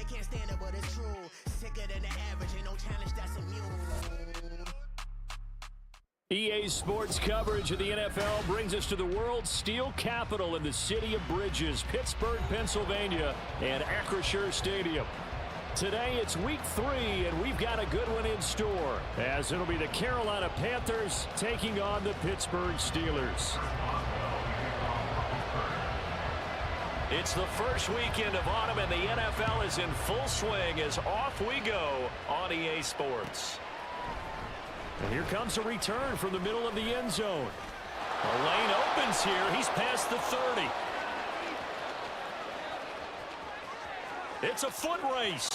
they can't stand it, but it's true. Sicker than the average, ain't no challenge that's immune. EA Sports coverage of the NFL brings us to the world's steel capital in the city of Bridges, Pittsburgh, Pennsylvania, and Acrisure Stadium. Today it's week 3, and we've got a good one in store, as it'll be the Carolina Panthers taking on the Pittsburgh Steelers. It's the first weekend of autumn, and the NFL is in full swing as off we go on EA Sports. And here comes a return from the middle of the end zone. The lane opens here. He's past the 30. It's a foot race.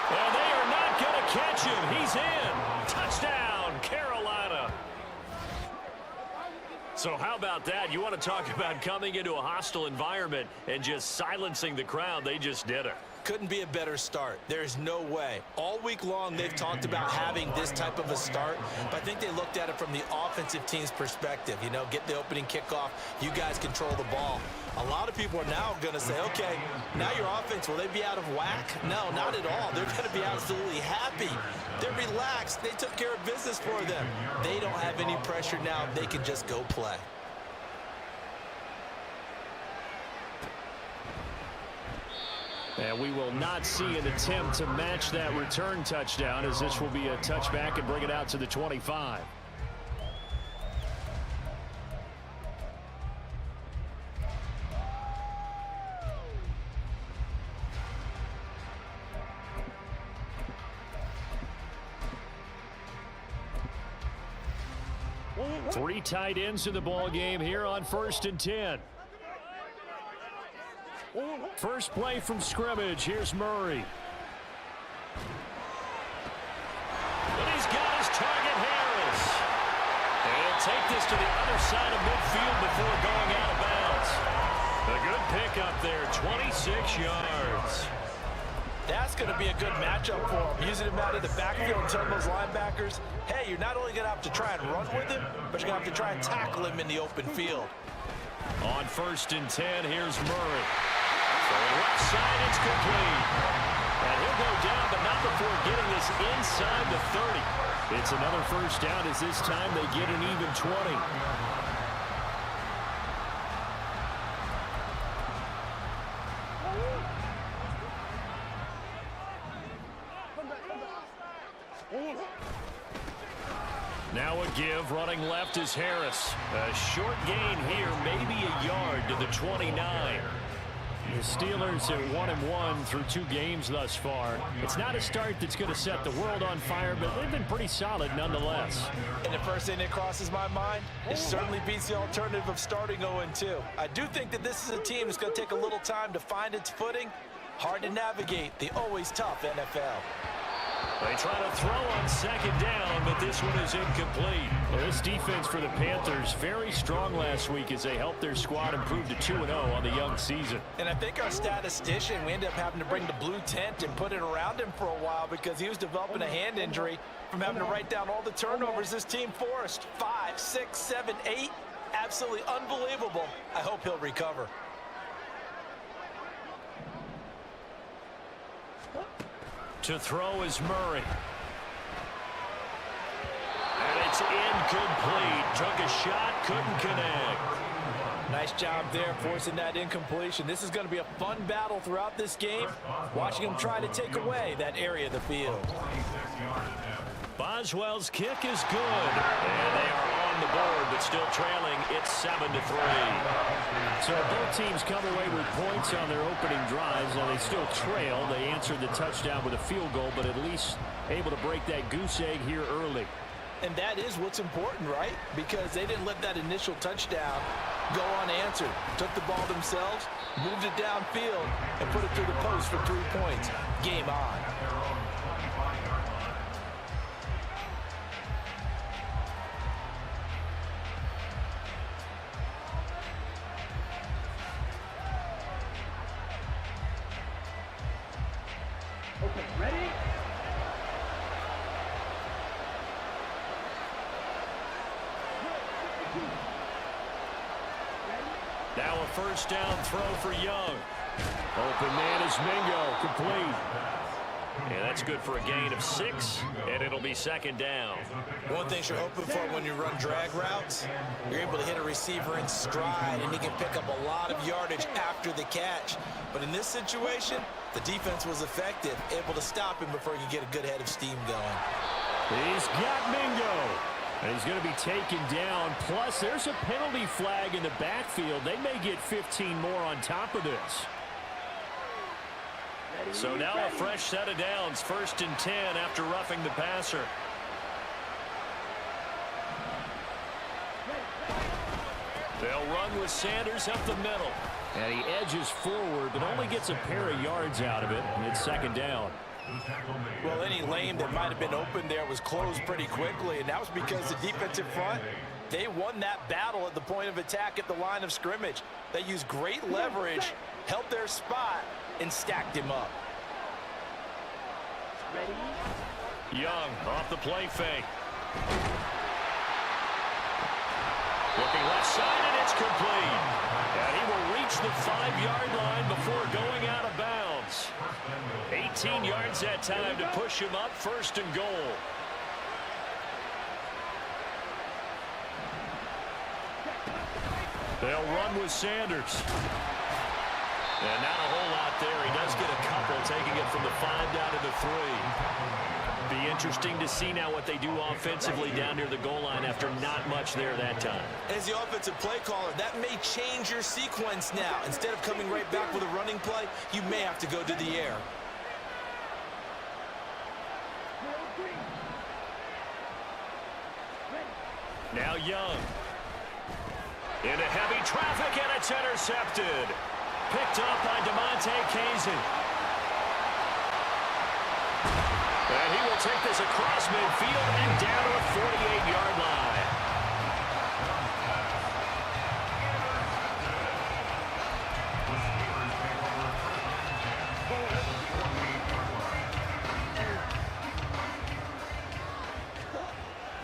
And they are not going to catch him. He's in. Touchdown, Carolina. So how about that? You want to talk about coming into a hostile environment and just silencing the crowd. They just did it. Couldn't be a better start. There's no way. All week long, they've talked about having this type of a start, but I think they looked at it from the offensive team's perspective. You know, get the opening kickoff. You guys control the ball. A lot of people are now going to say, okay, now your offense, will they be out of whack? No, not at all. They're going to be absolutely happy. They're relaxed. They took care of business for them. They don't have any pressure now. They can just go play. And we will not see an attempt to match that return touchdown, as this will be a touchback and bring it out to the 25. Three tight ends in the ball game here on 1st and 10. First play from scrimmage. Here's Murray. But he's got his target, Harris. And he'll take this to the other side of midfield before going out of bounds. A good pickup there, 26 yards. That's going to be a good matchup for him. Using him out of the backfield and telling those linebackers, hey, you're not only going to have to try and run with him, but you're going to have to try and tackle him in the open field. On 1st and 10, here's Murray. Left side, it's complete. And he'll go down, but not before getting this inside the 30. It's another first down, as this time they get an even 20. Now a give, running left is Harris. A short gain here, maybe a yard to the 29. The Steelers are 1-1 through 2 games thus far. It's not a start that's going to set the world on fire, but they've been pretty solid nonetheless. And the first thing that crosses my mind, it certainly beats the alternative of starting 0-2. I do think that this is a team that's going to take a little time to find its footing. Hard to navigate the always tough NFL. They try to throw on 2nd down, but this one is incomplete. Well, this defense for the Panthers very strong last week as they helped their squad improve to 2-0 on the young season. And I think our statistician, we ended up having to bring the blue tent and put it around him for a while because he was developing a hand injury from having to write down all the turnovers this team forced. 5, 6, 7, 8. Absolutely unbelievable. I hope he'll recover. To throw is Murray. And it's incomplete. Took a shot, couldn't connect. Nice job there forcing that incompletion. This is going to be a fun battle throughout this game. Watching him try to take away that area of the field. Boswell's kick is good. And they are on the board, but still trailing. It's 7-3. So both teams come away with points on their opening drives. Now they still trail. They answered the touchdown with a field goal, but at least able to break that goose egg here early. And that is what's important, right? Because they didn't let that initial touchdown go unanswered. Took the ball themselves, moved it downfield, and put it through the post for 3 points. Game on. Ready? Now a first down throw for Young. Open man is Mingo, complete. And that's good for a gain of 6, and it'll be second down. One thing you're hoping for when you run drag routes, you're able to hit a receiver in stride, and he can pick up a lot of yardage after the catch. But in this situation, the defense was effective, able to stop him before he could get a good head of steam going. He's got Mingo. And he's going to be taken down. Plus, there's a penalty flag in the backfield. They may get 15 more on top of this. So now a fresh set of downs, 1st and 10 after roughing the passer. They'll run with Sanders up the middle. And he edges forward, but only gets a pair of yards out of it, and it's second down. Well, any lane that might have been open there was closed pretty quickly, and that was because the defensive front, they won that battle at the point of attack at the line of scrimmage. They used great leverage, held their spot, and stacked him up. Young off the play fake. Looking left side, and it's complete. And he will reach the 5-yard line before going out of bounds. 18 yards that time to push him up, 1st and goal. They'll run with Sanders. And not a whole lot there. He does get a couple, taking it from the 5 down to the 3. Be interesting to see now what they do offensively down near the goal line after not much there that time. As the offensive play caller, that may change your sequence now. Instead of coming right back with a running play, you may have to go to the air. Now Young. Into heavy traffic, and it's intercepted. Picked up by DeMonte Kazin. And he will take this across midfield and down to the 48-yard line.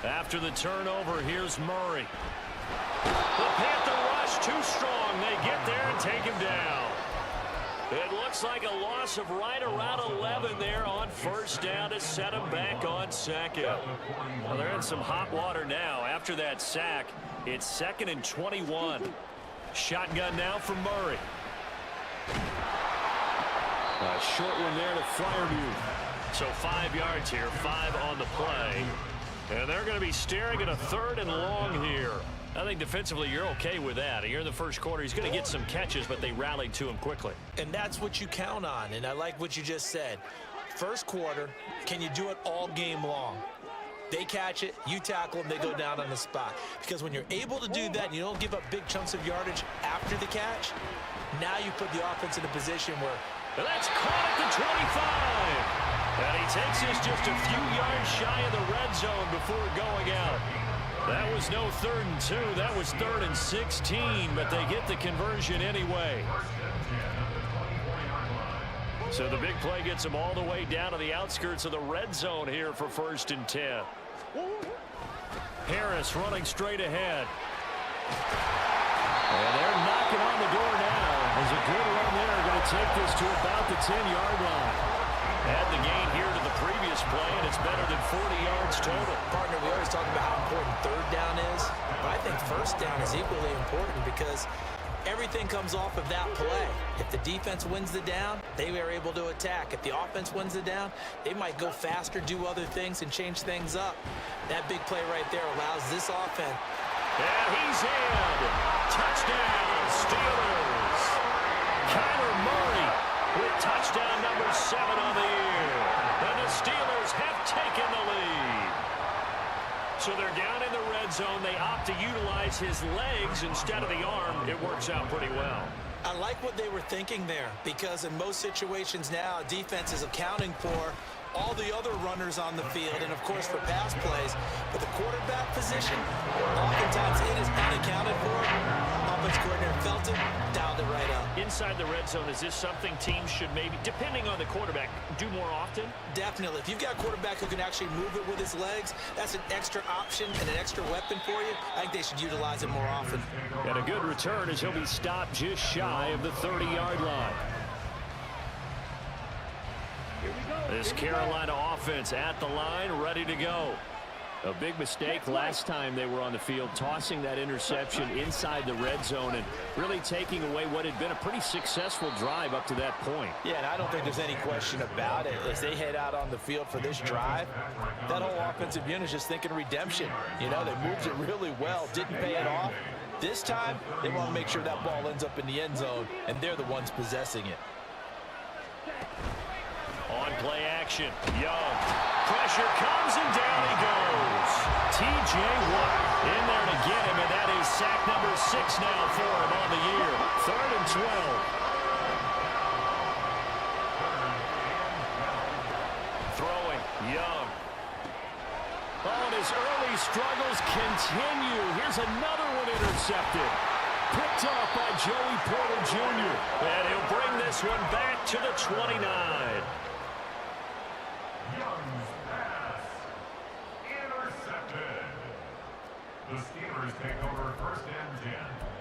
After the turnover, here's Murray. The Panther rush too strong. They get there and take him down. It looks like a loss of right around 11 there on 1st down to set him back on 2nd. Well, they're in some hot water now. After that sack, it's 2nd and 21. Shotgun now from Murray. A short one there to Freiermuth. So 5 yards here, 5 on the play. And they're going to be staring at a 3rd and long here. I think defensively you're okay with that. Here in the first quarter, he's going to get some catches, but they rallied to him quickly. And that's what you count on, and I like what you just said. First quarter, can you do it all game long? They catch it, you tackle them, they go down on the spot. Because when you're able to do that and you don't give up big chunks of yardage after the catch, now you put the offense in a position where... And that's caught at the 25. And he takes us just a few yards shy of the red zone before going out. That was no 3rd and 2. That was 3rd and 16, but they get the conversion anyway. So the big play gets them all the way down to the outskirts of the red zone here for 1st and 10. Harris running straight ahead. And they're knocking on the door now. There's a good run there. Going to take this to about the 10-yard line. Add the gain here to the previous play, and it's better than 40 yards total. Partner, we always talk about how important 3rd down is, but I think 1st down is equally important because everything comes off of that play. If the defense wins the down, they are able to attack. If the offense wins the down, they might go faster, do other things, and change things up. That big play right there allows this offense. And he's in. Touchdown, Steelers. Kyler Murray with touchdown number 7 on the year. And the Steelers have taken the lead. So they're down in the red zone. They opt to utilize his legs instead of the arm. It works out pretty well. I like what they were thinking there because in most situations now, defense is accounting for all the other runners on the field and, of course, for pass plays. But the quarterback position, oftentimes it is unaccounted for. Offense coordinator felt it, dialed it right up. Inside the red zone, is this something teams should maybe, depending on the quarterback, do more often? Definitely. If you've got a quarterback who can actually move it with his legs, that's an extra option and an extra weapon for you. I think they should utilize it more often. And a good return as he'll be stopped just shy of the 30-yard line. This Carolina offense at the line, ready to go. A big mistake last time they were on the field, tossing that interception inside the red zone and really taking away what had been a pretty successful drive up to that point. Yeah, and I don't think there's any question about it. As they head out on the field for this drive, that whole offensive unit is just thinking redemption. You know, they moved it really well, didn't pay it off. This time, they want to make sure that ball ends up in the end zone, and they're the ones possessing it. On play action, Young. Pressure comes and down he goes. T.J. Watt in there to get him, and that is sack number 6 now for him on the year. 3rd and 12. Throwing, Young. Oh, and his early struggles continue. Here's another one intercepted. Picked off by Joey Porter Jr. And he'll bring this one back to the 29. Young's pass intercepted. The Steelers take over 1st and 10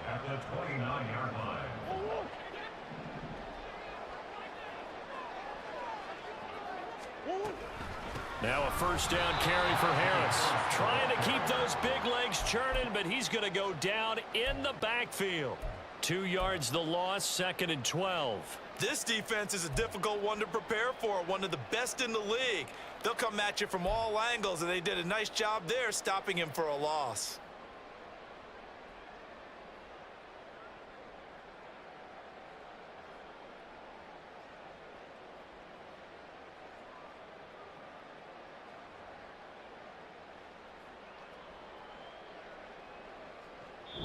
at the 29-yard line. Now a 1st down carry for Harris. Trying to keep those big legs churning, but he's going to go down in the backfield. 2 yards the loss, 2nd and 12. This defense is a difficult one to prepare for, one of the best in the league. They'll come at you from all angles, and they did a nice job there stopping him for a loss.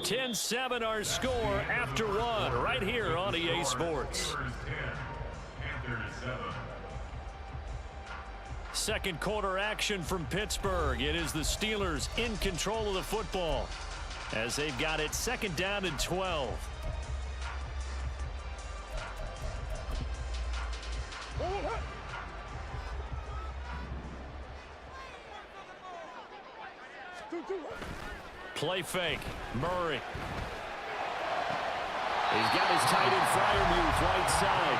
(10-7) our score after 1 right here on EA Sports. Second quarter action from Pittsburgh. It is the Steelers in control of the football as they've got it 2nd down and 12. Play fake. Murray. He's got his tight end Freiermuth right side.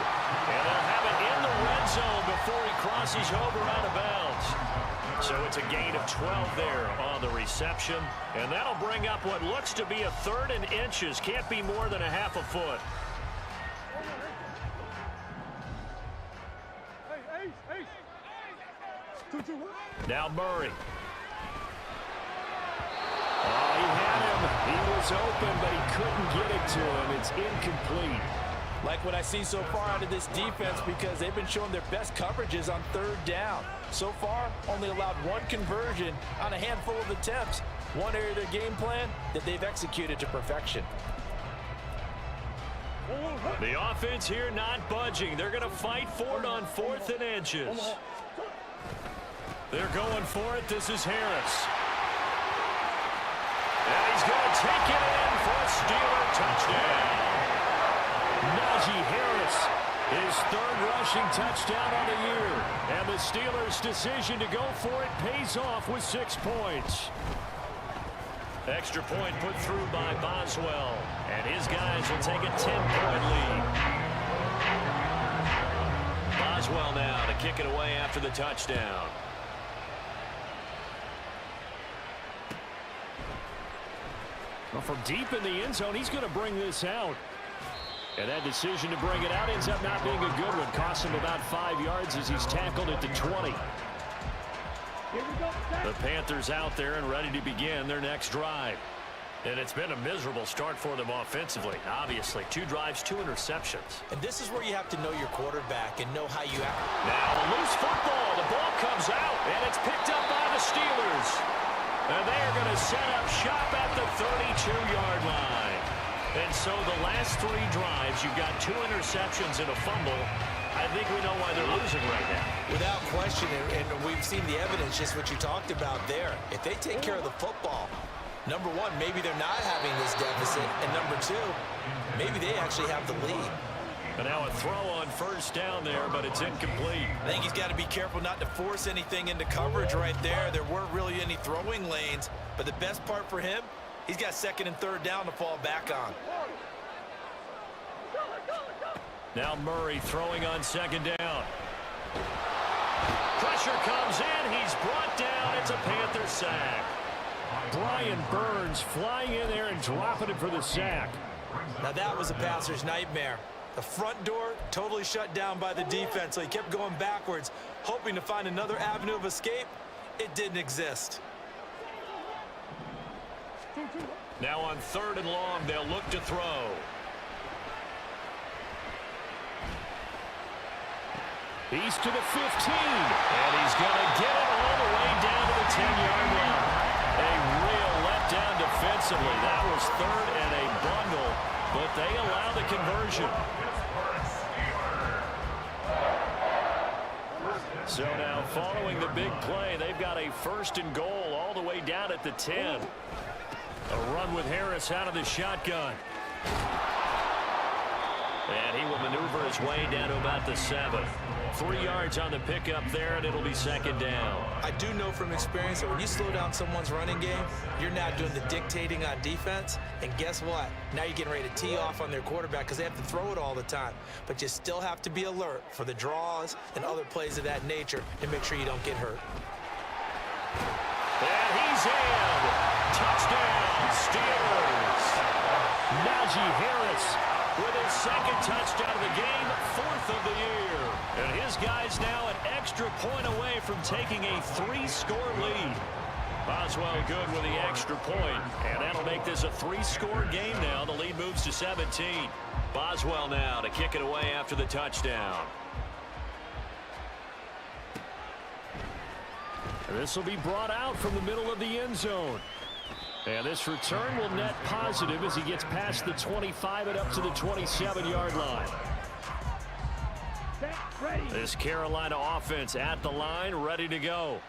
And they'll have it in the red zone before he crosses over out of bounds. So it's a gain of 12 there on the reception. And that'll bring up what looks to be a 3rd and inches. Can't be more than a half a foot. Now Murray. Oh, he had him. He was open, but he couldn't get it to him. It's incomplete. Like what I see so far out of this defense, because they've been showing their best coverages on 3rd down. So far, only allowed 1 conversion on a handful of attempts. One area of their game plan that they've executed to perfection. The offense here not budging. They're going to fight for it on 4th and inches. They're going for it. This is Harris. And he's going to take it in for a Steeler touchdown. Najee Harris, his 3rd rushing touchdown on the year. And the Steelers' decision to go for it pays off with 6 points. Extra point put through by Boswell. And his guys will take a 10-point lead. Boswell now to kick it away after the touchdown. Well, from deep in the end zone, he's going to bring this out. And that decision to bring it out ends up not being a good one. Costs him about 5 yards as he's tackled at the 20. The Panthers out there and ready to begin their next drive. And it's been a miserable start for them offensively. Obviously, 2 drives, 2 interceptions. And this is where you have to know your quarterback and know how you act. Now the loose football. The ball comes out, and it's picked up by the Steelers. And they are going to set up shop at the 32-yard line. And so the last 3 drives, you've got 2 interceptions and a fumble. I think we know why they're losing right now. Without question, and we've seen the evidence, just what you talked about there. If they take care of the football, number 1, maybe they're not having this deficit. And number 2, maybe they actually have the lead. And now a throw on 1st down there, but it's incomplete. I think he's got to be careful not to force anything into coverage right there. There weren't really any throwing lanes, but the best part for him, he's got 2nd and 3rd down to fall back on. Now Murray throwing on 2nd down. Pressure comes in. He's brought down. It's a Panther sack. Brian Burns flying in there and dropping it for the sack. Now that was a passer's nightmare. The front door totally shut down by the defense, so he kept going backwards, hoping to find another avenue of escape. It didn't exist. Now on 3rd and long, they'll look to throw. He's to the 15, and he's going to get it all the way down to the 10-yard line. A real letdown defensively. That was 3rd and a bundle, but they allow the conversion. So now following the big play, they've got a 1st and goal all the way down at the 10. A run with Harris out of the shotgun. And he will maneuver his way down to about the 7. 3 yards on the pickup there, and it'll be 2nd down. I do know from experience that when you slow down someone's running game, you're now doing the dictating on defense. And guess what? Now you're getting ready to tee off on their quarterback because they have to throw it all the time. But you still have to be alert for the draws and other plays of that nature to make sure you don't get hurt. And he's in. Touchdown, Steelers. Najee Harris with his 2nd touchdown of the game, 4th of the year. And his guys now an extra point away from taking a 3-score lead. Boswell good with the extra point, and that'll make this a 3-score game now. The lead moves to 17. Boswell now to kick it away after the touchdown. This will be brought out from the middle of the end zone. And this return will net positive as he gets past the 25 and up to the 27-yard line. This Carolina offense at the line, ready to go.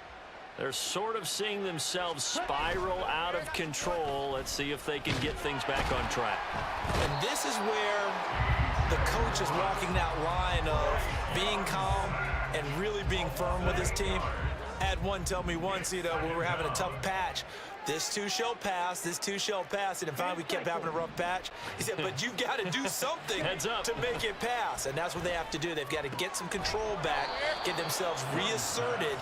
They're sort of seeing themselves spiral out of control. Let's see if they can get things back on track. And this is where the coach is walking that line of being calm and really being firm with his team. I had one tell me once, when we were having a tough patch, this too shall pass, this too shall pass. And finally we kept having a rough patch. He said, but you got to do something to make it pass. And that's what they have to do. They've got to get some control back, get themselves reasserted,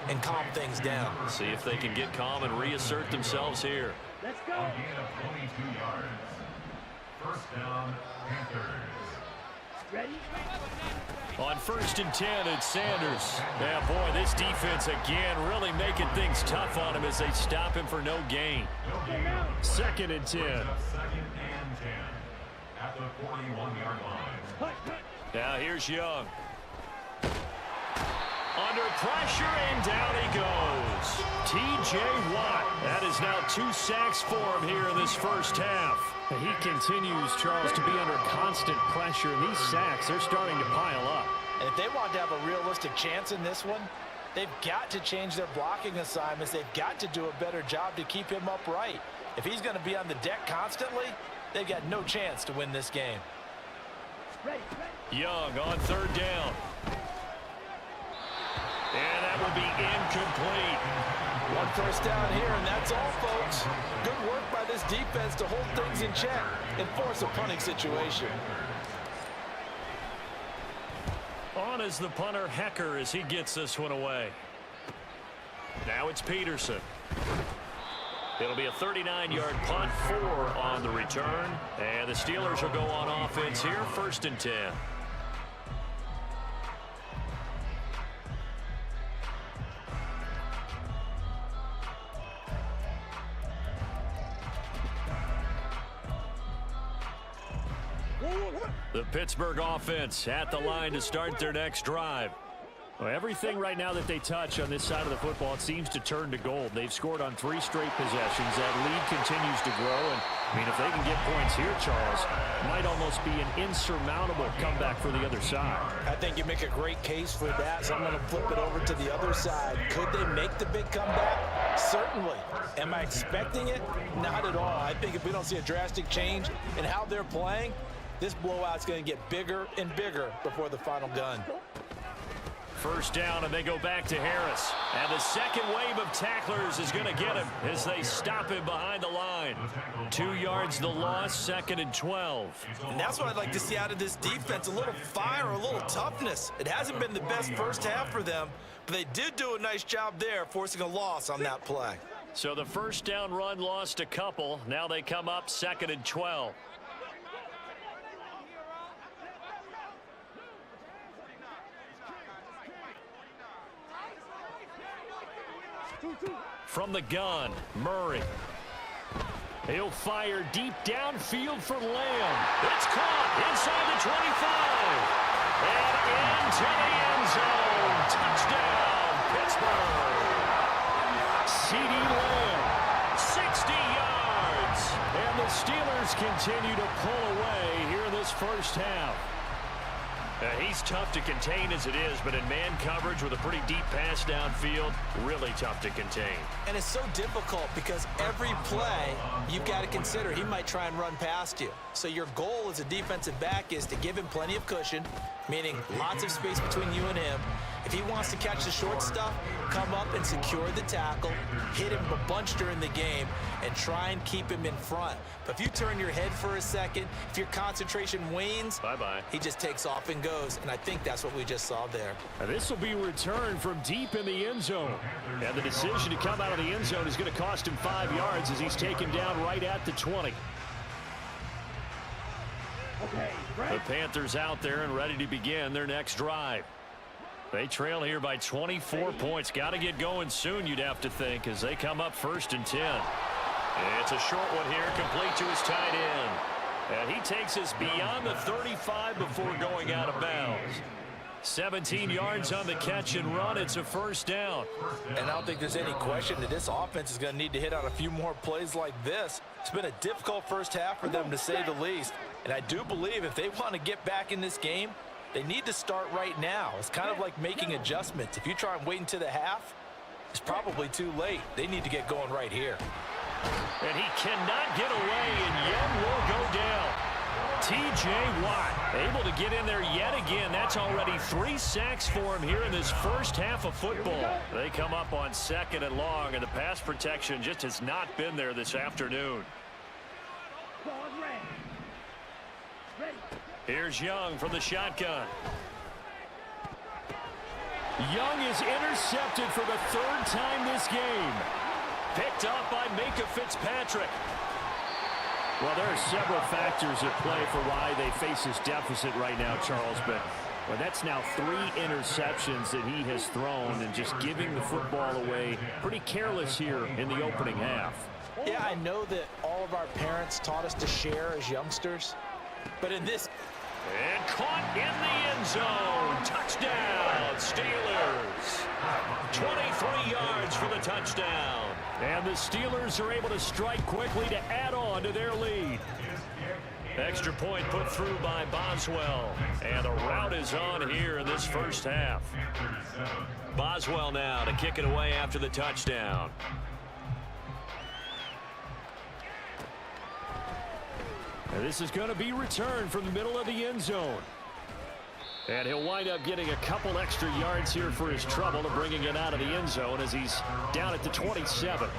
and calm things down. See if they can get calm and reassert themselves here. Let's go. A gain of 22 yards. 1st down, Panthers. Ready? On 1st and 10, it's Sanders. Yeah, boy, this defense again really making things tough on him as they stop him for no gain. 2nd and 10. 2nd and 10 at the 41-yard line. Now here's Young. Under pressure, and down he goes. T.J. Watt. That is now 2 sacks for him here in this 1st half. He continues, Charles, to be under constant pressure. And these sacks, they're starting to pile up. And if they want to have a realistic chance in this one, they've got to change their blocking assignments. They've got to do a better job to keep him upright. If he's going to be on the deck constantly, they've got no chance to win this game. Young on 3rd down. And that will be incomplete. 1 first down here, and that's all, folks. Good work by this defense to hold things in check and force a punting situation. On as the punter, Hecker, as he gets this one away. Now it's Peterson. It'll be a 39-yard punt, 4 on the return. And the Steelers will go on offense here, 1st and 10. The Pittsburgh offense at the line to start their next drive. Well, everything right now that they touch on this side of the football, it seems to turn to gold. They've scored on 3 straight possessions. That lead continues to grow. And, I mean, if they can get points here, Charles, it might almost be an insurmountable comeback for the other side. I think you make a great case for that, so I'm going to flip it over to the other side. Could they make the big comeback? Certainly. Am I expecting it? Not at all. I think if we don't see a drastic change in how they're playing, this blowout's going to get bigger and bigger before the final gun. First down, and they go back to Harris. And the second wave of tacklers is going to get him as they stop him behind the line. 2 yards the loss, 2nd and 12. And that's what I'd like to see out of this defense, a little fire, a little toughness. It hasn't been the best first half for them, but they did do a nice job there, forcing a loss on that play. So the first down run lost a couple. Now they come up 2nd and 12. From the gun, Murray. He'll fire deep downfield for Lamb. It's caught inside the 25. And into the end zone. Touchdown, Pittsburgh. C.D. Lamb, 60 yards. And the Steelers continue to pull away here in this first half. He's tough to contain as it is, but in man coverage with a pretty deep pass downfield, really tough to contain. And it's so difficult because every play you've got to consider he might try and run past you. So your goal as a defensive back is to give him plenty of cushion, meaning lots of space between you and him. If he wants to catch the short stuff, come up and secure the tackle, hit him a bunch during the game, and try and keep him in front. But if you turn your head for a second, if your concentration wanes, bye-bye. He just takes off and goes, and I think that's what we just saw there. This will be returned from deep in the end zone. And the decision to come out of the end zone is going to cost him 5 yards as he's taken down right at the 20. The Panthers out there and ready to begin their next drive. They trail here by 24 points. Got to get going soon, you'd have to think, as they come up 1st and 10. It's a short one here, complete to his tight end. And he takes us beyond the 35 before going out of bounds. 17 yards on the catch and run. It's a first down. And I don't think there's any question that this offense is going to need to hit on a few more plays like this. It's been a difficult first half for them, to say the least. And I do believe if they want to get back in this game, they need to start right now. It's kind of like making adjustments. If you try and wait until the half, it's probably too late. They need to get going right here. And he cannot get away, and Young will go down. T.J. Watt able to get in there yet again. That's already 3 sacks for him here in this first half of football. They come up on 2nd and long, and the pass protection just has not been there this afternoon. Here's Young from the shotgun. Young is intercepted for the 3rd time this game. Picked up by Minka Fitzpatrick. Well, there are several factors at play for why they face this deficit right now, Charles, but that's now 3 interceptions that he has thrown and just giving the football away. Pretty careless here in the opening half. Yeah, I know that all of our parents taught us to share as youngsters, but in this... And caught in the end zone. Touchdown, Steelers. 23 yards for the touchdown. And the Steelers are able to strike quickly to add on to their lead. Extra point put through by Boswell. And the route is on here in this first half. Boswell now to kick it away after the touchdown. And this is going to be returned from the middle of the end zone. And he'll wind up getting a couple extra yards here for his trouble of bringing it out of the end zone as he's down at the 27.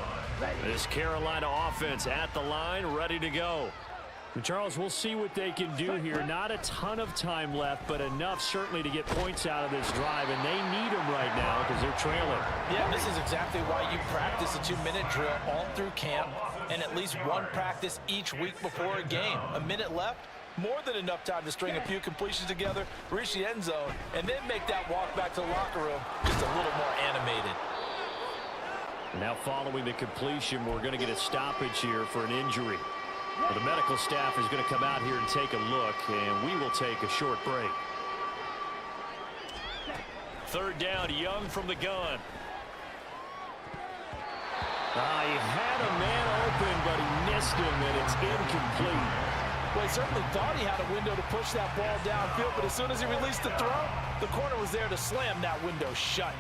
This Carolina offense at the line, ready to go. Charles, we'll see what they can do here. Not a ton of time left, but enough certainly to get points out of this drive, and they need them right now because they're trailing. Yeah, this is exactly why you practice a 2-minute drill all through camp and at least one practice each week before a game. A minute left, more than enough time to string a few completions together, reach the end zone, and then make that walk back to the locker room just a little more animated. Now following the completion, we're going to get a stoppage here for an injury. Well, the medical staff is going to come out here and take a look, and we will take a short break. 3rd down, Young from the gun. He had a man open, but he missed him, and it's incomplete. Well, he certainly thought he had a window to push that ball downfield, but as soon as he released the throw, the corner was there to slam that window shut.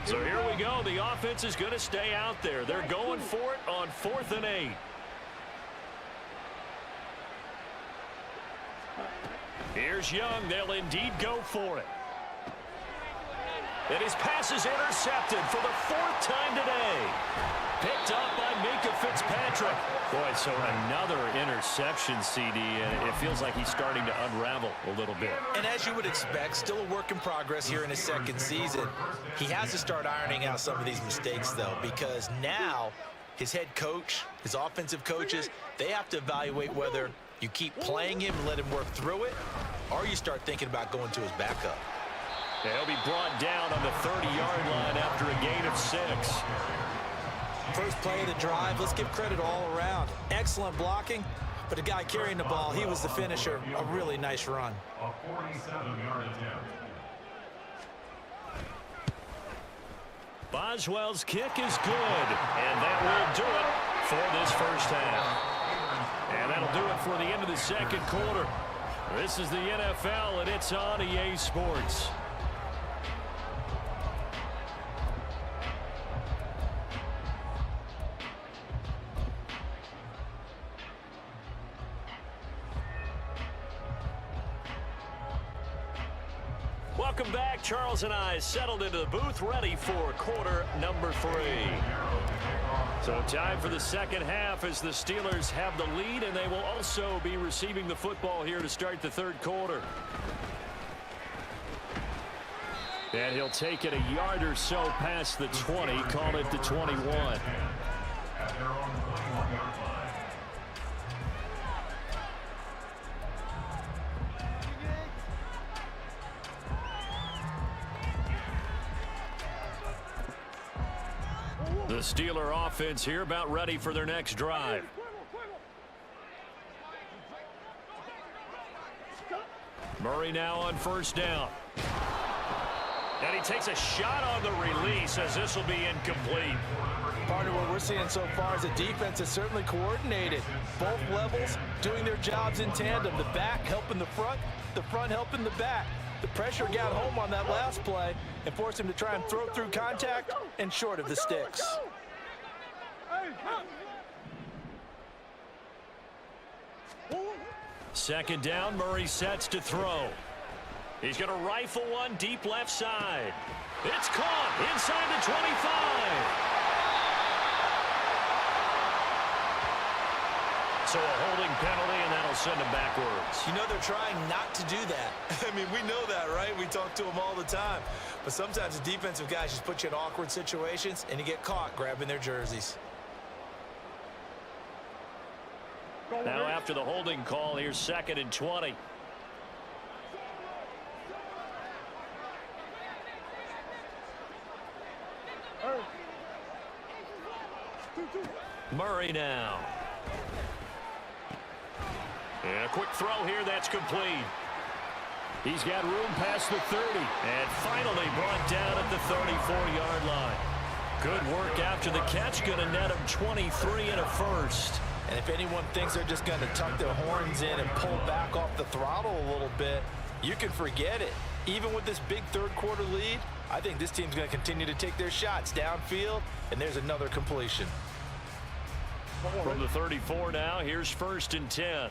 So here we go. The offense is going to stay out there. They're going for it on 4th and 8. Here's Young. They'll indeed go for it. And his pass is intercepted for the 4th time today. Picked up by Minka Fitzpatrick. Boy, so another interception, CD, and it feels like he's starting to unravel a little bit. And as you would expect, still a work in progress here in his second season. He has to start ironing out some of these mistakes, though, because now his head coach, his offensive coaches, they have to evaluate whether you keep playing him and let him work through it, or you start thinking about going to his backup. Yeah, he'll be brought down on the 30-yard line after a gain of 6. First play of the drive, let's give credit all around. Excellent blocking, but the guy carrying the ball, he was the finisher. A really nice run. A 47-yard attempt. Boswell's kick is good, and that will do it for this first half. And that'll do it for the end of the second quarter. This is the NFL, and it's on EA Sports. Welcome back. Charles and I settled into the booth, ready for quarter number 3. So time for the second half as the Steelers have the lead, and they will also be receiving the football here to start the third quarter. And he'll take it a yard or so past the 20, call it the 21. At their own 21-yard line. The Steeler offense here about ready for their next drive. Murray now on first down. And he takes a shot on the release as this will be incomplete. Part of what we're seeing so far is the defense is certainly coordinated. Both levels doing their jobs in tandem. The back helping the front helping the back. The pressure got home on that last play and forced him to try and throw through contact and short of the sticks. Second down, Murray sets to throw. He's going to rifle one deep left side. It's caught inside the 25. So a holding penalty, and that'll send him backwards. You know, they're trying not to do that. I mean, we know that, right? We talk to them all the time. But sometimes the defensive guys just put you in awkward situations, and you get caught grabbing their jerseys. Now after the holding call, here's 2nd and 20. Murray now. And a quick throw here, that's complete. He's got room past the 30. And finally brought down at the 34-yard line. Good work after the catch. Going to net him 23 and a first. And if anyone thinks they're just going to tuck their horns in and pull back off the throttle a little bit, you can forget it. Even with this big third quarter lead, I think this team's going to continue to take their shots downfield, and there's another completion. From the 34 now, here's 1st and 10.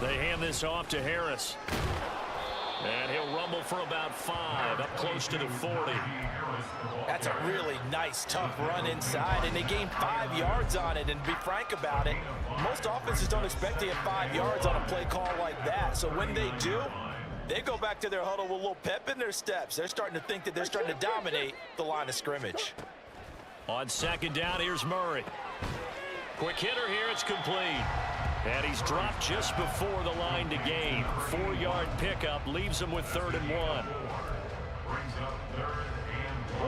They hand this off to Harris. And he'll rumble for about 5, up close to the 40. That's a really nice, tough run inside, and they gained 5 yards on it. And to be frank about it, most offenses don't expect to get 5 yards on a play call like that. So when they do, they go back to their huddle with a little pep in their steps. They're starting to think that they're starting to dominate the line of scrimmage. On 2nd down, here's Murray. Quick hitter here, it's complete. And he's dropped just before the line to gain. 4-yard pickup leaves him with 3rd and 1.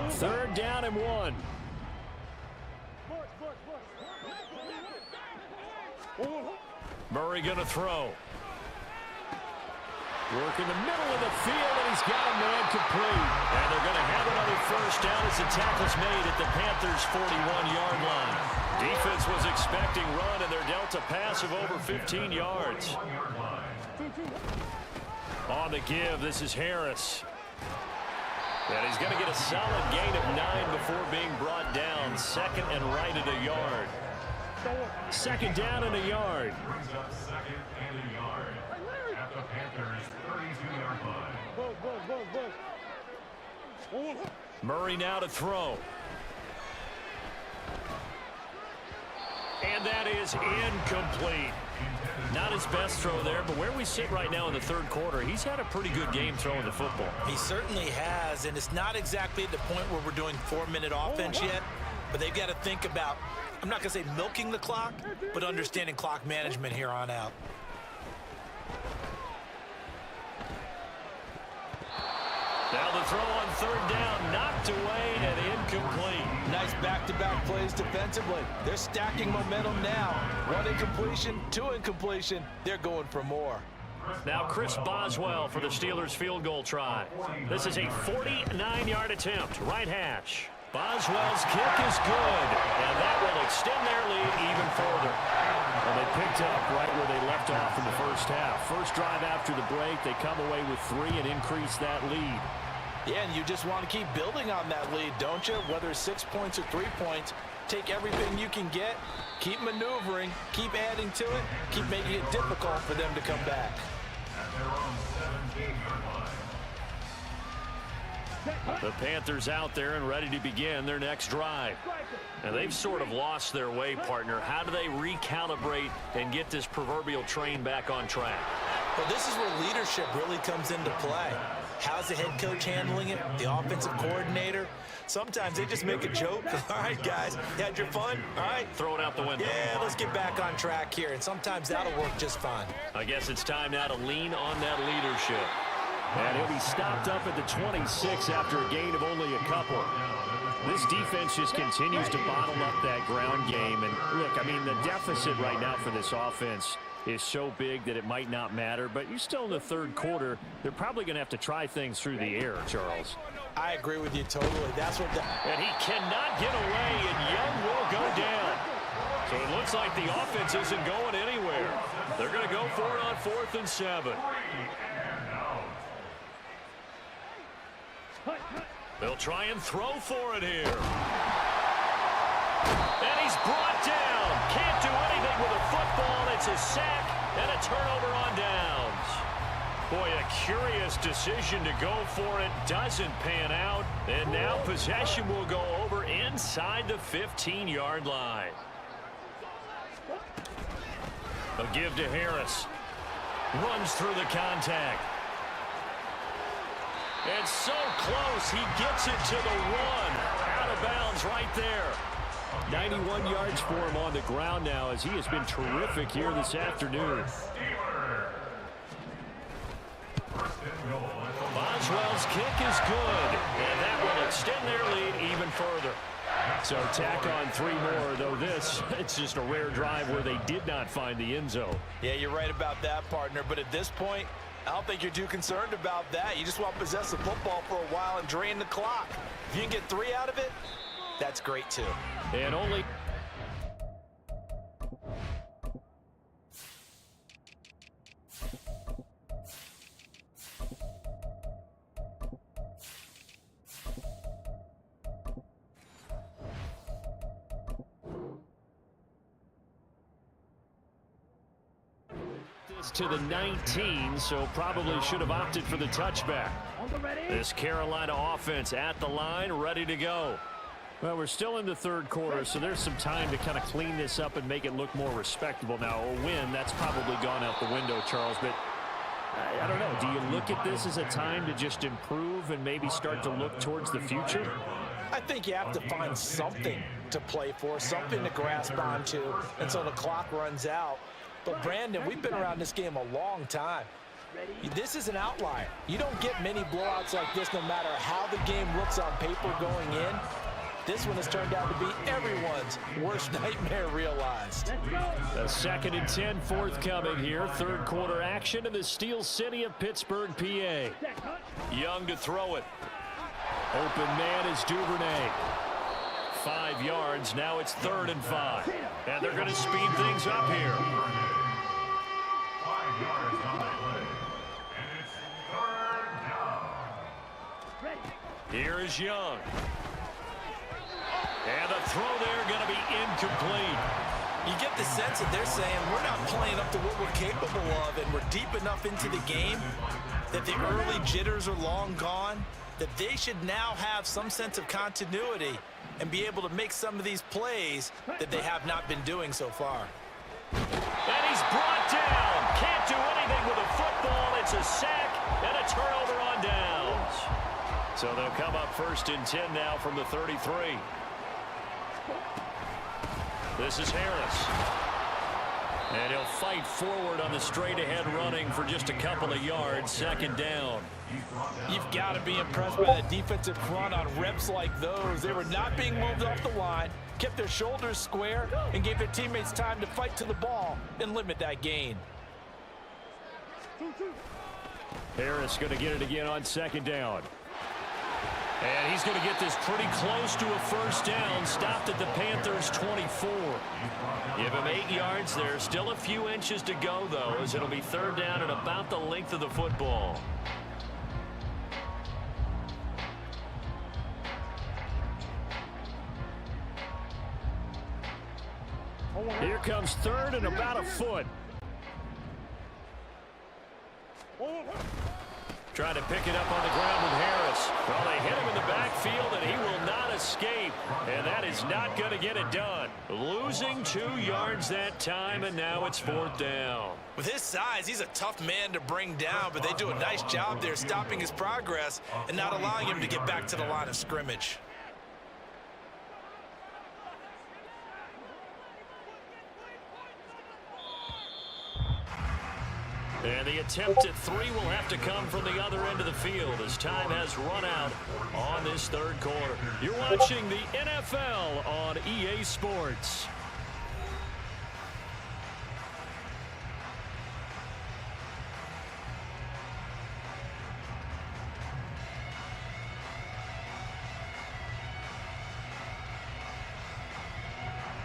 3rd down and 1. Murray going to throw. Work in the middle of the field, and he's got a man complete. And they're going to have another first down as the tackle's made at the Panthers' 41-yard line. Defense was expecting run, and they're dealt a pass of over 15 yards. On the give, this is Harris. And he's going to get a solid gain of 9 before being brought down. 2nd and right at a yard. 2nd down and a yard. Brings up 2nd and a yard. At the Panthers' 32-yard Murray now to throw. And that is incomplete. Not his best throw there, but where we sit right now in the third quarter, he's had a pretty good game throwing the football. He certainly has, and it's not exactly at the point where we're doing 4-minute offense yet, but they've got to think about, I'm not going to say milking the clock, but understanding clock management here on out. Now the throw on third down, knocked away and incomplete. Nice back-to-back plays defensively. They're stacking momentum now. 1 incompletion, 2 incompletion. They're going for more. Now Chris Boswell for the Steelers field goal try. This is a 49-yard attempt, right hash. Boswell's kick is good, and that will extend their lead even further. Well, they picked up right where they left off in the first half. First drive after the break, they come away with 3 and increase that lead. Yeah, and you just want to keep building on that lead, don't you? Whether it's 6 points or 3 points, take everything you can get, keep maneuvering, keep adding to it, keep making it difficult for them to come back. At their own 17-yard line. The Panthers out there and ready to begin their next drive. And they've sort of lost their way, partner. How do they recalibrate and get this proverbial train back on track? Well, this is where leadership really comes into play. How's the head coach handling it? The offensive coordinator? Sometimes they just make a joke. All right, guys, you had your fun? All right. Throw it out the window. Yeah, let's get back on track here. And sometimes that'll work just fine. I guess it's time now to lean on that leadership. And he'll be stopped up at the 26 after a gain of only a couple. This defense just continues to bottle up that ground game. And look, I mean, the deficit right now for this offense is so big that it might not matter. But you're still in the third quarter. They're probably going to have to try things through the air, Charles. I agree with you totally. That's what. And he cannot get away, and Young will go down. So it looks like the offense isn't going anywhere. They're going to go for it on 4th and 7. They'll try and throw for it here. And he's brought down. Can't do anything with a football. It's a sack and a turnover on downs. Boy, a curious decision to go for it. Doesn't pan out. And now possession will go over inside the 15-yard line. A give to Harris. Runs through the contact. And so close, he gets it to the 1. Out of bounds right there. 91 yards for him on the ground now as he has been terrific here this afternoon. Boswell's kick is good, and that will extend their lead even further. So tack on 3 more, though this, it's just a rare drive where they did not find the end zone. Yeah, you're right about that, partner. But at this point, I don't think you're too concerned about that. You just want to possess the football for a while and drain the clock. If you can get 3 out of it, that's great too. And only... to the 19, so probably should have opted for the touchback. This Carolina offense at the line, ready to go. Well, we're still in the third quarter, so there's some time to kind of clean this up and make it look more respectable. Now, a win, that's probably gone out the window, Charles, but I don't know. Do you look at this as a time to just improve and maybe start to look towards the future? I think you have to find something to play for, something to grasp onto until the clock runs out. But, Brandon, we've been around this game a long time. This is an outlier. You don't get many blowouts like this no matter how the game looks on paper going in. This one has turned out to be everyone's worst nightmare realized. The 2nd and 10 forthcoming here. Third quarter action in the Steel City of Pittsburgh, PA. Young to throw it. Open man is Duvernay. 5 yards. Now it's 3rd and 5. And they're going to speed things up here. 5 yards on the play. And it's 3rd down. Here is Young. And the throw there going to be incomplete. You get the sense that they're saying we're not playing up to what we're capable of, and we're deep enough into the game that the early jitters are long gone. that they should now have some sense of continuity and be able to make some of these plays that they have not been doing so far. And he's brought down. Can't do anything with a football. It's a sack and a turnover on downs. So they'll come up 1st and 10 now from the 33. This is Harris. And he'll fight forward on the straight-ahead running for just a couple of yards. 2nd down. You've got to be impressed by the defensive front on reps like those. They were not being moved off the line, kept their shoulders square, and gave their teammates time to fight to the ball and limit that gain. Harris going to get it again on 2nd down. And he's going to get this pretty close to a 1st down. Stopped at the Panthers' 24. Give him 8 yards there. Still a few inches to go, though, as it'll be 3rd down and about the length of the football. Here comes 3rd and about a foot. Trying to pick it up on the ground with Harris. Well, they hit him in the backfield, and he will not escape. And that is not going to get it done. Losing 2 yards that time, and now it's 4th down. With his size, he's a tough man to bring down, but they do a nice job there stopping his progress and not allowing him to get back to the line of scrimmage. And the attempt at 3 will have to come from the other end of the field as time has run out on this 3rd quarter. You're watching the NFL on EA Sports.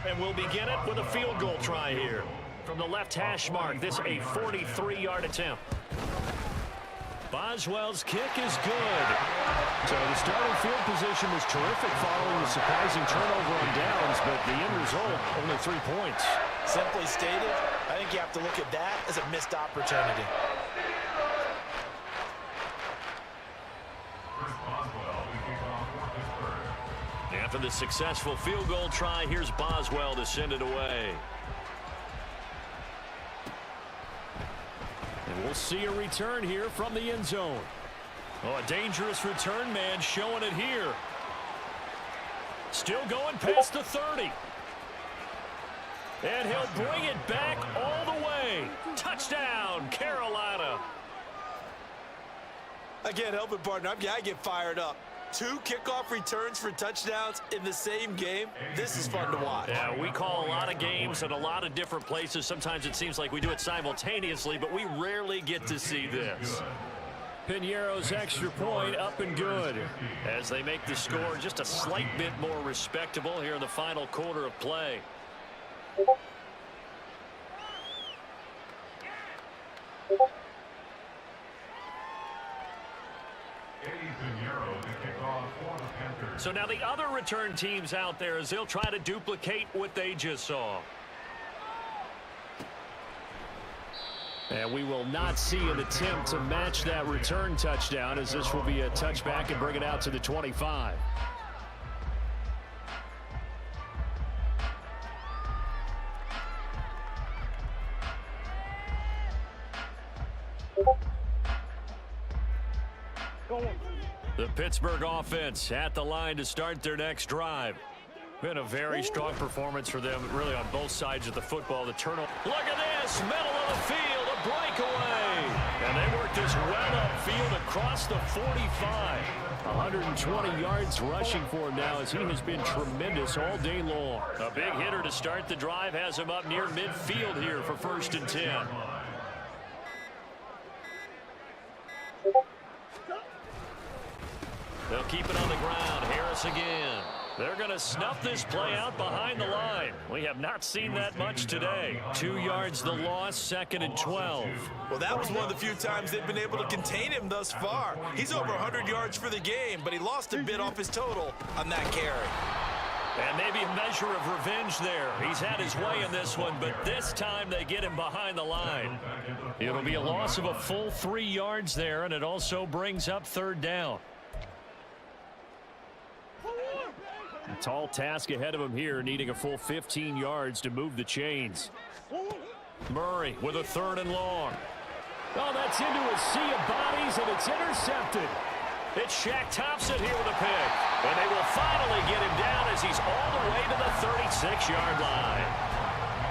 And we'll begin it with a field goal try here. From the left hash mark, this a 43-yard attempt. Boswell's kick is good. So the starting field position was terrific following the surprising turnover on downs, but the end result, only 3 points. Simply stated, I think you have to look at that as a missed opportunity. After the successful field goal try, here's Boswell to send it away. And we'll see a return here from the end zone. Oh, a dangerous return man showing it here. Still going past the 30. And he'll bring it back all the way. Touchdown, Carolina. I can't help it, partner. I get fired up. 2 kickoff returns for touchdowns in the same game. This is fun to watch. Yeah, we call a lot of games in a lot of different places. Sometimes it seems like we do it simultaneously, but we rarely get to see this. Piñeiro's extra point up and good as they make the score just a slight bit more respectable here in the final quarter of play. So now the other return teams out there as they'll try to duplicate what they just saw. And we will not see an attempt to match that return touchdown as this will be a touchback and bring it out to the 25. The Pittsburgh offense at the line to start their next drive. Been a very strong performance for them, really on both sides of the football. The turnover. Look at this, middle of the field, a breakaway. And they work this well upfield across the 45. 120 yards rushing for him now as he has been tremendous all day long. A big hitter to start the drive has him up near midfield here for 1st and 10. They'll keep it on the ground. Harris again. They're going to snuff this play out behind the line. We have not seen that much today. 2 yards the loss, 2nd and 12. Well, that was one of the few times they've been able to contain him thus far. He's over 100 yards for the game, but he lost a bit off his total on that carry. And maybe a measure of revenge there. He's had his way in this one, but this time they get him behind the line. It'll be a loss of a full 3 yards there, and it also brings up 3rd down. A tall task ahead of him here, needing a full 15 yards to move the chains. Murray with a 3rd and long. Oh, that's into a sea of bodies, and it's intercepted. It's Shaq Thompson here with a pick. And they will finally get him down as he's all the way to the 36-yard line.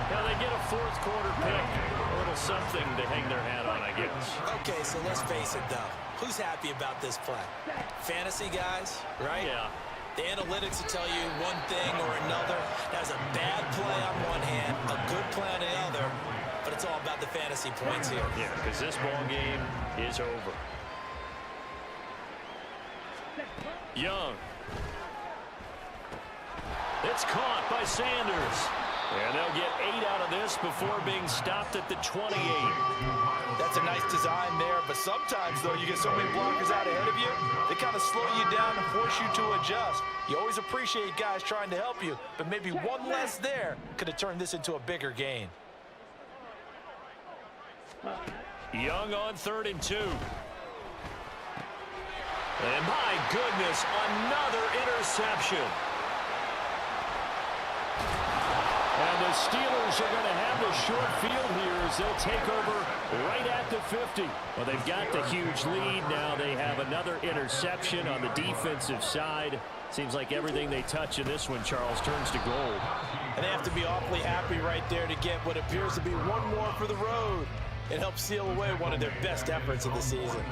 Now they get a 4th quarter pick. A little something to hang their hat on, I guess. Okay, so let's face it, though. Who's happy about this play? Fantasy guys, right? Yeah. The analytics will tell you one thing or another. That's a bad play on one hand, a good play on the other, but it's all about the fantasy points here. Yeah, because this ball game is over. Young. It's caught by Sanders. And they'll get 8 out of this before being stopped at the 28. That's a nice design there, but sometimes, though, you get so many blockers out ahead of you, they kind of slow you down and force you to adjust. You always appreciate guys trying to help you, but maybe one less there could have turned this into a bigger gain. Young on 3rd and 2. And my goodness, another interception. And the Steelers are going to have the short field here as they'll take over right at the 50. Well, they've got the huge lead. Now they have another interception on the defensive side. Seems like everything they touch in this one, Charles, turns to gold. And they have to be awfully happy right there to get what appears to be one more for the road. It helps seal away one of their best efforts of the season.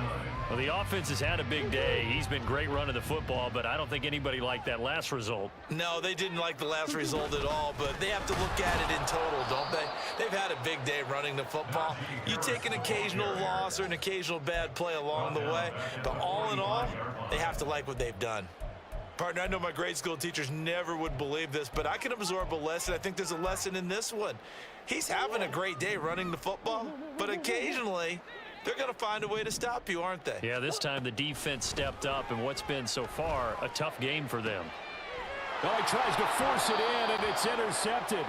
Well, the offense has had a big day. He's been great running the football, but I don't think anybody liked that last result. No, they didn't like the last result at all, but they have to look at it in total, don't they? They've had a big day running the football. You take an occasional loss or an occasional bad play along the way, but all in all, they have to like what they've done. Partner, I know my grade school teachers never would believe this, but I can absorb a lesson. I think there's a lesson in this one. He's having a great day running the football, but occasionally they're going to find a way to stop you, aren't they? Yeah, this time the defense stepped up in what's been so far a tough game for them. Oh, he tries to force it in, and it's intercepted.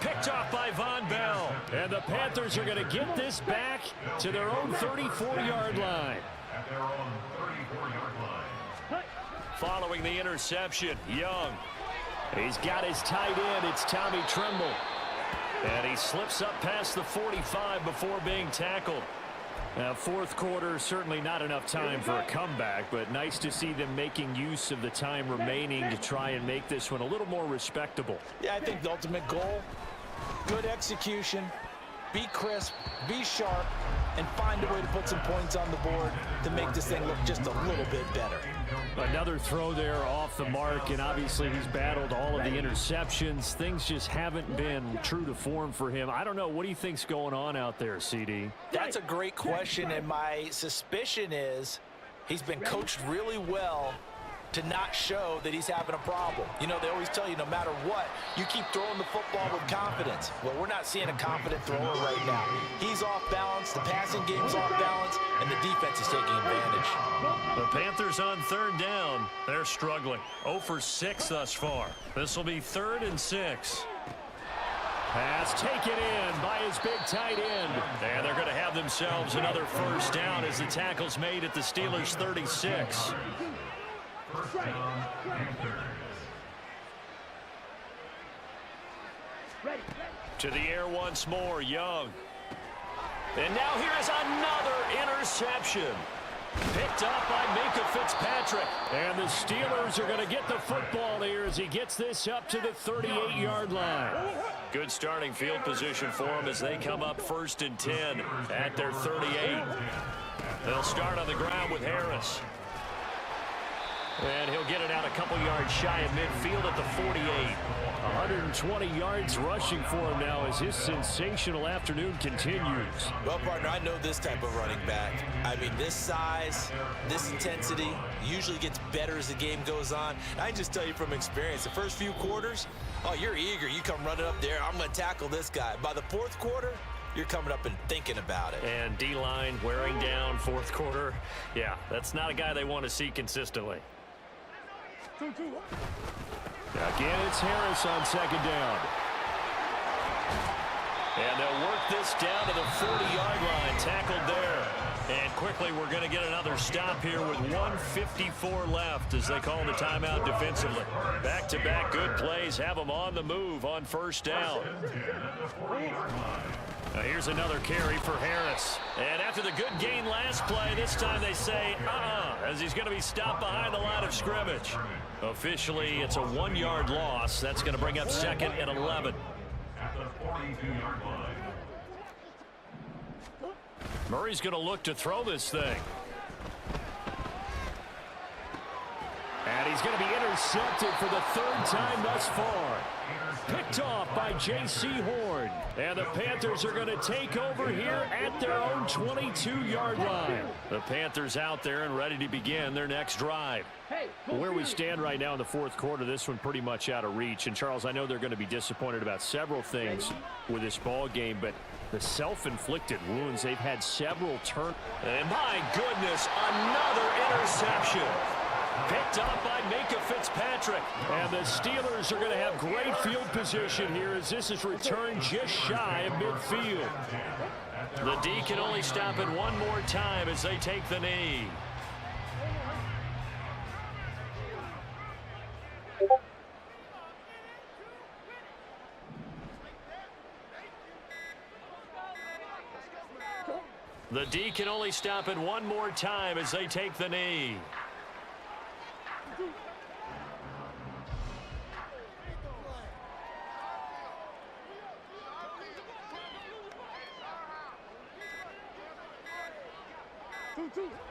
Picked off by Von Bell. And the Panthers are going to get this back to their own 34-yard line. At their own 34-yard line. Following the interception, Young. He's got his tight end. It's Tommy Tremble. And he slips up past the 45 before being tackled. Now, 4th quarter, certainly not enough time for a comeback, but nice to see them making use of the time remaining to try and make this one a little more respectable. Yeah, I think the ultimate goal, good execution, be crisp, be sharp, and find a way to put some points on the board to make this thing look just a little bit better. Another throw there off the mark, and obviously he's battled all of the interceptions. Things just haven't been true to form for him. I don't know. What do you think's going on out there, CD? That's a great question, and my suspicion is he's been coached really well to not show that he's having a problem. You know, they always tell you no matter what, you keep throwing the football with confidence. Well, we're not seeing a confident thrower right now. He's off balance, the passing game's off balance, and the defense is taking advantage. The Panthers on 3rd down. They're struggling. 0 for 6 thus far. This will be 3rd and 6. Pass taken in by his big tight end. And they're going to have themselves another 1st down as the tackle's made at the Steelers' 36. First down, Panthers. To the air once more, Young. And now here is another interception. Picked up by Minka Fitzpatrick. And the Steelers are going to get the football here as he gets this up to the 38-yard line. Good starting field position for him as they come up 1st and 10 at their 38. They'll start on the ground with Harris. And he'll get it out a couple yards shy of midfield at the 48. 120 yards rushing for him now as his sensational afternoon continues. Well, partner, I know this type of running back. I mean, this size, this intensity usually gets better as the game goes on. I can just tell you from experience, the first few quarters, oh, you're eager. You come running up there, I'm going to tackle this guy. By the 4th quarter, you're coming up and thinking about it. And D-line wearing down 4th quarter. Yeah, that's not a guy they want to see consistently. Again, it's Harris on 2nd down. And they'll work this down to the 40-yard line. Tackled there. And quickly, we're going to get another stop here with 1:54 left as they call the timeout defensively. Back-to-back good plays have them on the move on first down. Now here's another carry for Harris. And after the good gain last play, this time they say, as he's going to be stopped behind the line of scrimmage. Officially, it's a 1-yard loss. That's going to bring up second and 11. At the 42-yard line. Murray's going to look to throw this thing. And he's going to be intercepted for the 3rd time thus far. Picked off by J.C. Horn. And the Panthers are going to take over here at their own 22-yard line. The Panthers out there and ready to begin their next drive. Where we stand right now in the 4th quarter, this one pretty much out of reach. And, Charles, I know they're going to be disappointed about several things with this ball game, but the self-inflicted wounds, they've had several turns. And, my goodness, another interception. Picked up by Minka Fitzpatrick. And the Steelers are going to have great field position here as this is returned just shy of midfield. The D can only stop it one more time as they take the knee. The D can only stop it one more time as they take the knee.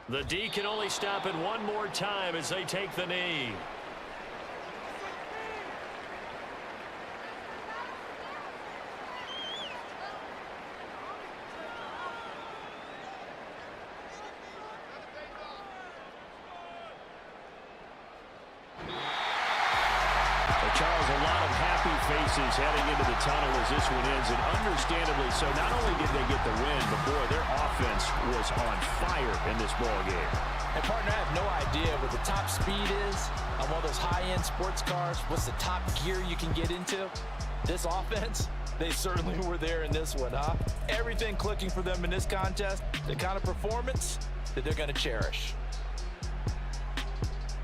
The D can only stop it one more time as they take the knee. Charles, a lot of happy faces heading into the tunnel as this one ends, and understandably so. Not only did they get the win, but boy, their offense was on fire in this ball game. And partner, I have no idea what the top speed is on one of those high-end sports cars. What's the top gear you can get into? This offense, they certainly were there in this one, huh? Everything clicking for them in this contest, the kind of performance that they're going to cherish.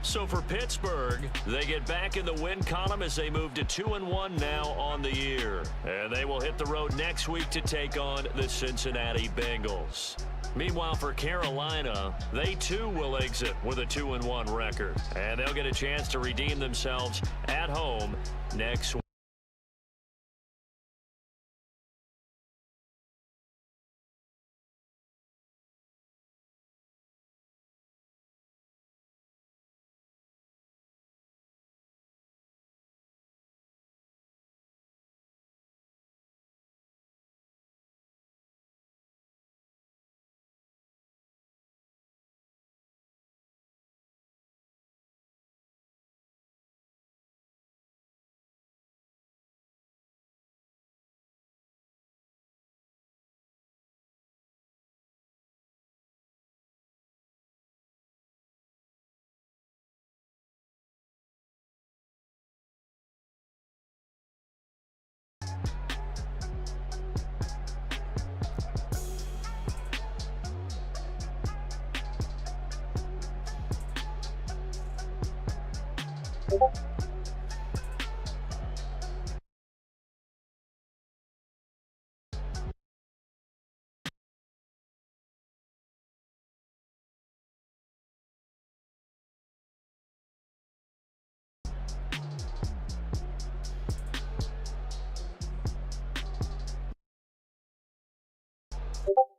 So for Pittsburgh, they get back in the win column as they move to 2-1 now on the year. And they will hit the road next week to take on the Cincinnati Bengals. Meanwhile, for Carolina, they too will exit with a 2-1 record. And they'll get a chance to redeem themselves at home next week. You